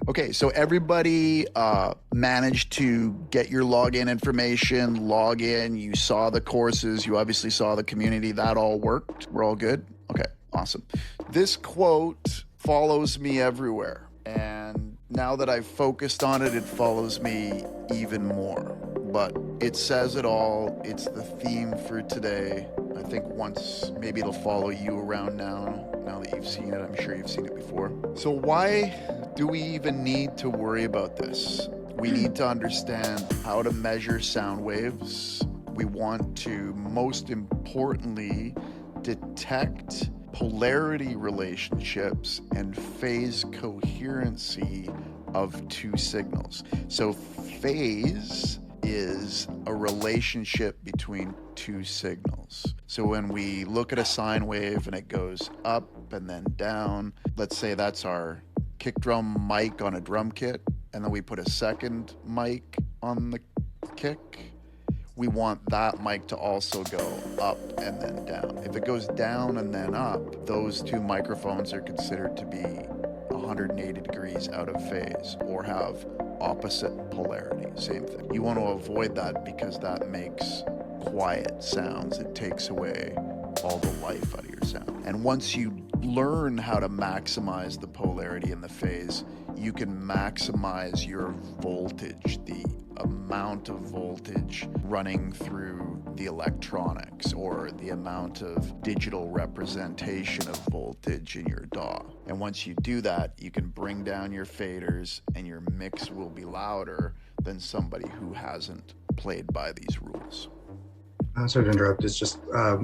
Okay, so everybody managed to get your login information, log in, you saw the courses, you obviously saw the community, that all worked? We're all good? Okay, awesome. This quote follows me everywhere, and now that I've focused on it, it follows me even more. But it says it all, it's the theme for today. I think once, maybe it'll follow you around now that you've seen it. I'm sure you've seen it before. So why do we even need to worry about this? We need to understand how to measure sound waves. We want to, most importantly, detect polarity relationships and phase coherency of two signals. So phase is a relationship between two signals. So when we look at a sine wave and it goes up and then down, let's say that's our kick drum mic on a drum kit, and then we put a second mic on the kick, we want that mic to also go up and then down. If it goes down and then up, those two microphones are considered to be 180 degrees out of phase or have opposite polarity, same thing. You want to avoid that because that makes quiet sounds. It takes away all the life out of your sound. And once you learn how to maximize the polarity and the phase, you can maximize your voltage, the amount of voltage running through the electronics, or the amount of digital representation of voltage in your DAW. And once you do that, you can bring down your faders and your mix will be louder than somebody who hasn't played by these rules. Sorry to interrupt. It's just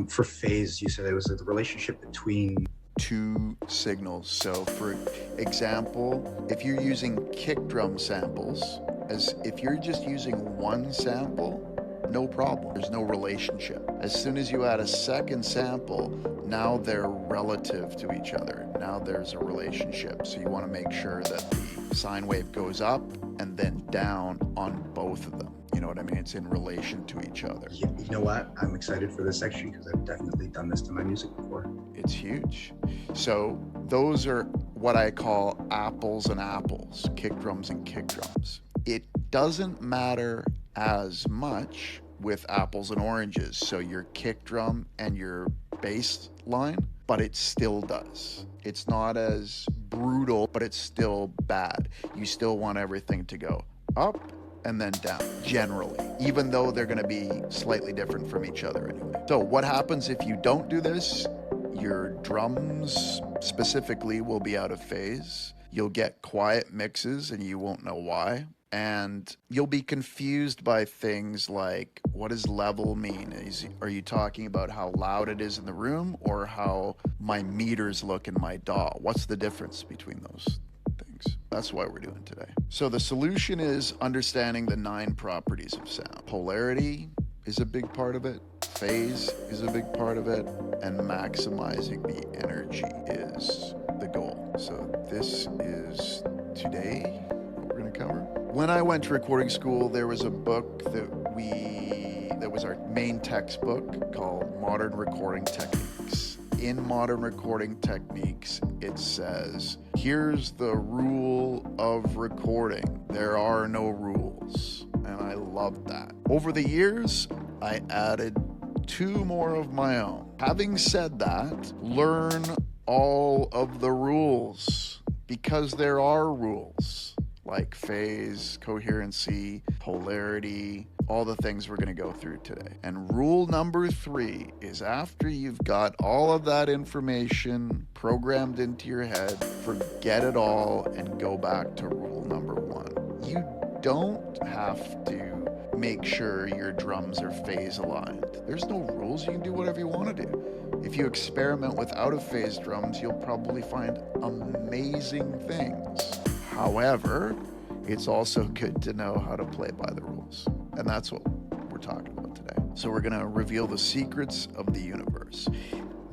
for phase, you said it was the relationship between two signals. So for example, if you're using kick drum samples, as if you're just using one sample, no problem. There's no relationship. As soon as you add a second sample, now they're relative to each other. Now there's a relationship. So you want to make sure that the sine wave goes up and then down on both of them. You know what I mean? It's in relation to each other. You know what? I'm excited for this section because I've definitely done this to my music before. It's huge. So those are what I call apples and apples, kick drums and kick drums. It doesn't matter as much with apples and oranges, so your kick drum and your bass line, but it still does. It's not as brutal, but it's still bad. You still want everything to go up and then down, generally, even though they're gonna be slightly different from each other anyway. So what happens if you don't do this? Your drums specifically will be out of phase. You'll get quiet mixes and you won't know why. And you'll be confused by things like, what does level mean? Are you talking about how loud it is in the room or how my meters look in my DAW? What's the difference between those things? That's what we're doing today. So the solution is understanding the 9 properties of sound. Polarity is a big part of it. Phase is a big part of it. And maximizing the energy is the goal. So this is today what we're going to cover. When I went to recording school, there was a book that was our main textbook called Modern Recording Techniques. In Modern Recording Techniques, it says, here's the rule of recording. There are no rules. And I loved that. Over the years, I added 2 more of my own. Having said that, learn all of the rules because there are rules like phase, coherency, polarity, all the things we're going to go through today. And rule number 3 is after you've got all of that information programmed into your head, forget it all and go back to rule number 1. You don't have to make sure your drums are phase aligned. There's no rules. You can do whatever you want to do. If you experiment with out of phase drums, you'll probably find amazing things. However, it's also good to know how to play by the rules. And that's what we're talking about today. So we're going to reveal the secrets of the universe.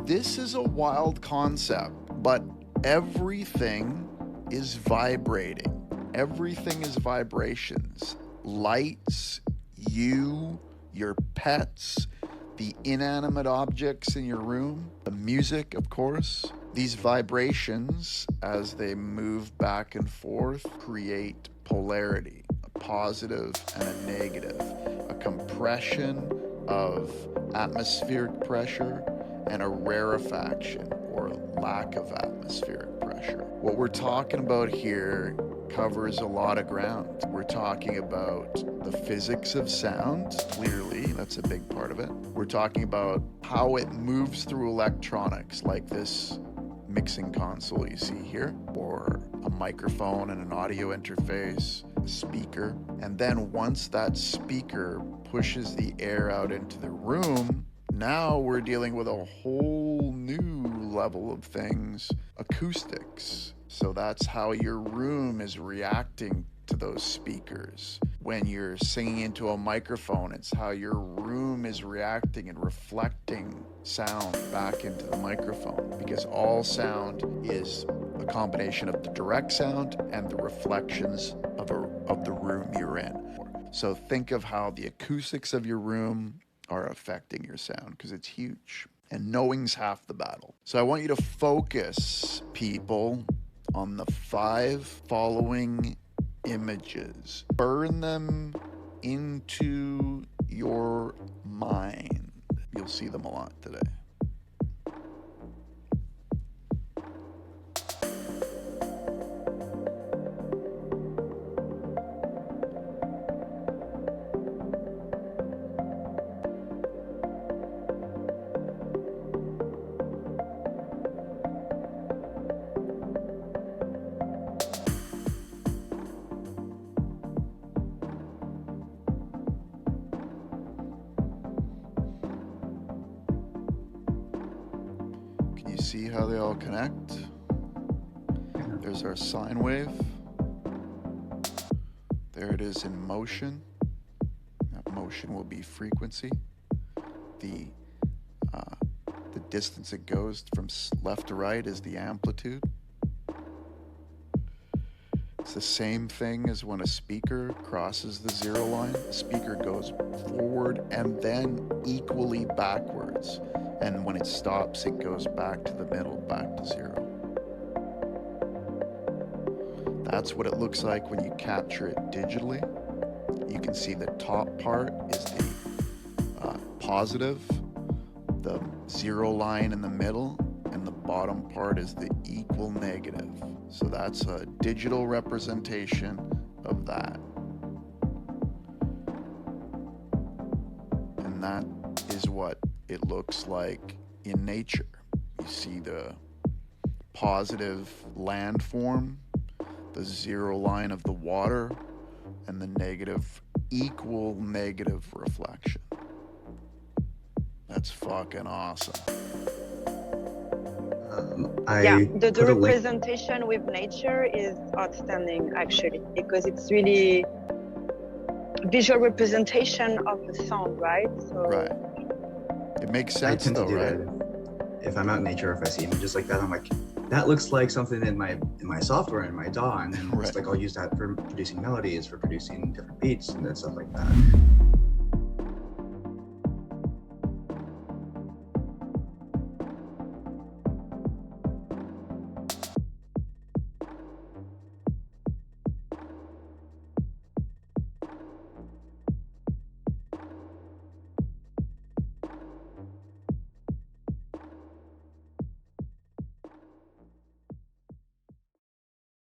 This is a wild concept, but everything is vibrating. Everything is vibrations. Lights, you, your pets, the inanimate objects in your room, the music, of course. These vibrations, as they move back and forth, create polarity, a positive and a negative, a compression of atmospheric pressure and a rarefaction or lack of atmospheric pressure. What we're talking about here covers a lot of ground. We're talking about the physics of sound, clearly, that's a big part of it. We're talking about how it moves through electronics, like this mixing console you see here, or a microphone and an audio interface, a speaker. And then once that speaker pushes the air out into the room, now we're dealing with a whole new level of things, acoustics. So that's how your room is reacting to those speakers. When you're singing into a microphone, it's how your room is reacting and reflecting sound back into the microphone, because all sound is a combination of the direct sound and the reflections of the room you're in. So think of how the acoustics of your room are affecting your sound, because it's huge. And knowing's half the battle. So I want you to focus, people, on the 5 following images. Burn them into your mind. You'll see them a lot today. See how they all connect? There's our sine wave. There it is in motion. That motion will be frequency. The distance it goes from left to right is the amplitude. It's the same thing as when a speaker crosses the 0 line. The speaker goes forward and then equally backwards. And when it stops, it goes back to the middle, back to 0. That's what it looks like when you capture it digitally. You can see the top part is the positive, the 0 line in the middle, and the bottom part is the equal negative. So that's a digital representation of that. And that is what it looks like in nature. You see the positive landform, the 0 line of the water, and the negative, equal negative reflection. That's fucking awesome. The representation with nature is outstanding, actually, because it's really visual representation of the sound, right? So right. It makes sense, though, right? If I'm out in nature, if I see images like that, I'm like, that looks like something in my software, in my DAW, and then it's like I'll use that for producing melodies, for producing different beats and stuff like that.